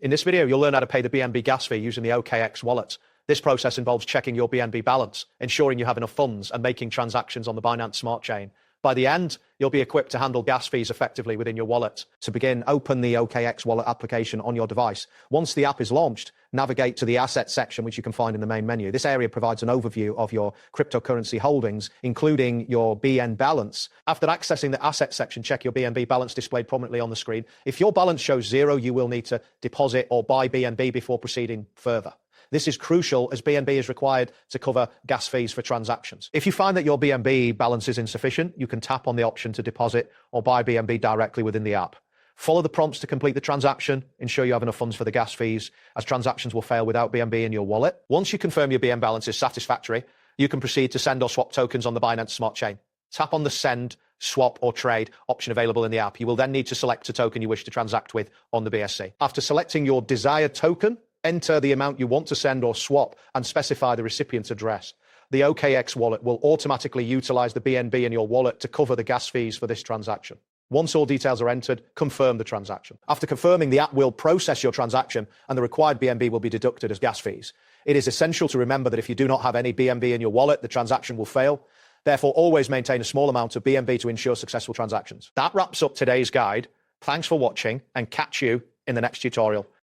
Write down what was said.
In this video, you'll learn how to pay the BNB gas fee using the OKX Wallet. This process involves checking your BNB balance, ensuring you have enough funds, and making transactions on the Binance Smart Chain. By the end, you'll be equipped to handle gas fees effectively within your wallet. To begin, open the OKX Wallet application on your device. Once the app is launched, navigate to the Assets section, which you can find in the main menu. This area provides an overview of your cryptocurrency holdings, including your BN balance. After accessing the Assets section, check your BNB balance displayed prominently on the screen. If your balance shows zero, you will need to deposit or buy BNB before proceeding further. This is crucial as BNB is required to cover gas fees for transactions. If you find that your BNB balance is insufficient, you can tap on the option to deposit or buy BNB directly within the app. Follow the prompts to complete the transaction. Ensure you have enough funds for the gas fees, as transactions will fail without BNB in your wallet. Once you confirm your BN balance is satisfactory, you can proceed to send or swap tokens on the Binance Smart Chain. Tap on the Send, Swap or Trade option available in the app. You will then need to select a token you wish to transact with on the BSC. After selecting your desired token, enter the amount you want to send or swap and specify the recipient's address. The OKX wallet will automatically utilize the BNB in your wallet to cover the gas fees for this transaction. Once all details are entered, confirm the transaction. After confirming, the app will process your transaction and the required BNB will be deducted as gas fees. It is essential to remember that if you do not have any BNB in your wallet, the transaction will fail. Therefore, always maintain a small amount of BNB to ensure successful transactions. That wraps up today's guide. Thanks for watching and catch you in the next tutorial.